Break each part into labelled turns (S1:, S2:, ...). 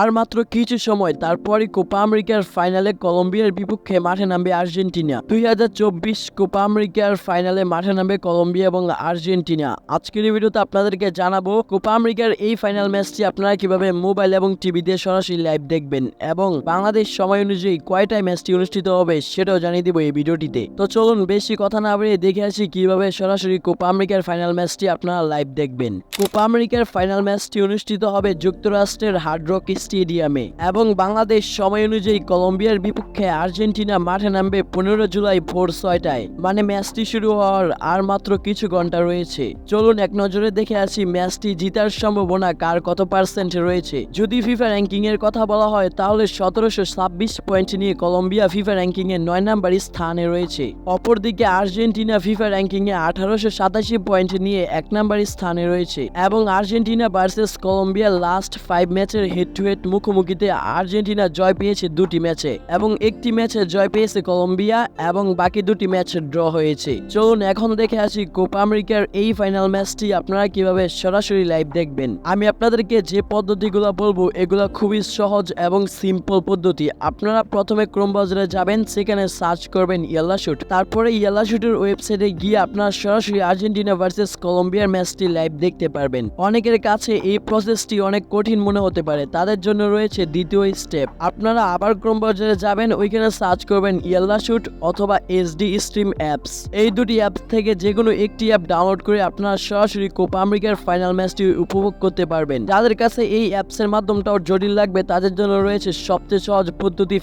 S1: আর মাত্র কিছু সময় তারপরই কোপা আমেরিকার ফাইনালে কলম্বিয়ার বিপক্ষে মাঠে নামবে আর্জেন্টিনা। 2024 কোপা আমেরিকার ফাইনালে মাঠে নামবে কলম্বিয়া এবং আর্জেন্টিনা। আজকের এই ভিডিওতে আপনাদেরকে জানাবো কোপা আমেরিকার এই ফাইনাল ম্যাচটি আপনারা কিভাবে মোবাইল এবং টিভিতে সরাসরি লাইভ দেখবেন এবং বাংলাদেশ সময় অনুযায়ী কয়টায় ম্যাচটি অনুষ্ঠিত হবে সেটাও জানিয়ে দিব এই ভিডিওটিতে। তো চলুন বেশি কথা না বাড়িয়ে দেখে আসি কিভাবে সরাসরি কোপা আমেরিকার ফাইনাল ম্যাচটি আপনারা লাইভ দেখবেন। কোপা আমেরিকার ফাইনাল ম্যাচটি অনুষ্ঠিত হবে যুক্তরাষ্ট্রের হার্ড রক স্টেডিয়ামে এবং বাংলাদেশ সময় অনুযায়ী কলম্বিয়ার বিপক্ষে আর্জেন্টিনা মাঠে নামবে 15 জুলাই ভোর 6টায়। মানে ম্যাচটি শুরু হওয়ার আর মাত্র কিছু ঘন্টা রয়েছে। চলুন এক নজরে দেখে আসি ম্যাচটি জিতার সম্ভাবনা কার কত পার্সেন্ট রয়েছে। যদি ফিফা র্যাঙ্কিং এর কথা বলা হয় তাহলে 1726 পয়েন্ট নিয়ে কলম্বিয়া ফিফা র্যাঙ্কিং এ 9 নম্বর স্থানে রয়েছে। অপরদিকে আর্জেন্টিনা ফিফা র্যাঙ্কিং এ 1887 পয়েন্ট নিয়ে 1 নম্বর স্থানে রয়েছে এবং আর্জেন্টিনা ভার্সেস কলম্বিয়া লাস্ট 5 ম্যাচের হেড টু হেড মুখোমুখিতে আর্জেন্টিনা জয় পেয়েছে 2টি ম্যাচে এবং একটি ম্যাচে জয় পেয়েছে কলম্বিয়া এবং বাকি 2টি ম্যাচ ড্র হয়েছে। চলুন এখন দেখে আসি কোপা আমেরিকার এই ফাইনাল ম্যাচটি আপনারা কিভাবে সরাসরি লাইভ দেখবেন। আমি আপনাদেরকে যে পদ্ধতিগুলো বলবো এগুলো খুবই সহজ এবং সিম্পল পদ্ধতি। আপনারা প্রথমে ক্রোম ব্রাউজারে যাবেন, সেখানে সার্চ করবেন ইয়াল্লা শুট, তারপরে ইয়াল্লা শুটের ওয়েবসাইটে গিয়ে আপনারা সরাসরি আর্জেন্টিনা ভার্সেস কলম্বিয়ার ম্যাচটি লাইভ দেখতে পারবেন। অনেকের কাছে এই প্রসেসটি অনেক কঠিন মনে হতে পারে, তাদের জন্য রয়েছে দ্বিতীয় স্টেপ। আপনারা আবার ক্রোম ব্রাউজারে যাবেন, ওইখানে সার্চ করবেন ইয়াল্লা শুট অথবা এসডি স্ট্রিম অ্যাপস। এই দুটি অ্যাপস থেকে যে কোনো একটি অ্যাপ ডাউনলোড করে আপনারা সরাসরি কোপা আমেরিকার ফাইনাল ম্যাচটি উপভোগ করতে পারবেন। যাদের কাছে এই অ্যাপসের মাধ্যমটাও জটিল লাগবে তাদের জন্য রয়েছে সবচেয়ে সহজ পদ্ধতি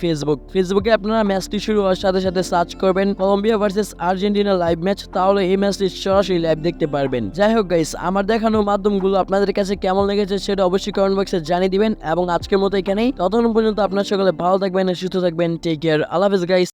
S1: ফেসবুকে আপনারা ম্যাচটি শুরু হওয়ার সাথে সাথে সার্চ করবেন Colombia versus Argentina live match, তাহলে এই ম্যাচটি সরাসরি লাইভ দেখতে পারবেন। যাই হোক গাইস, আমার দেখানো মাধ্যমগুলো আপনাদের কাছে কেমন লেগেছে সেটা অবশ্যই কমেন্ট বক্সে জানিয়ে দিবেন এবং আজকের মতো এখানেই। ততক্ষণ পর্যন্ত আপনার সকলে ভালো থাকবেন, সুস্থ থাকবেন। টেক কেয়ার, আল্লাহ হাফেজ গাইস।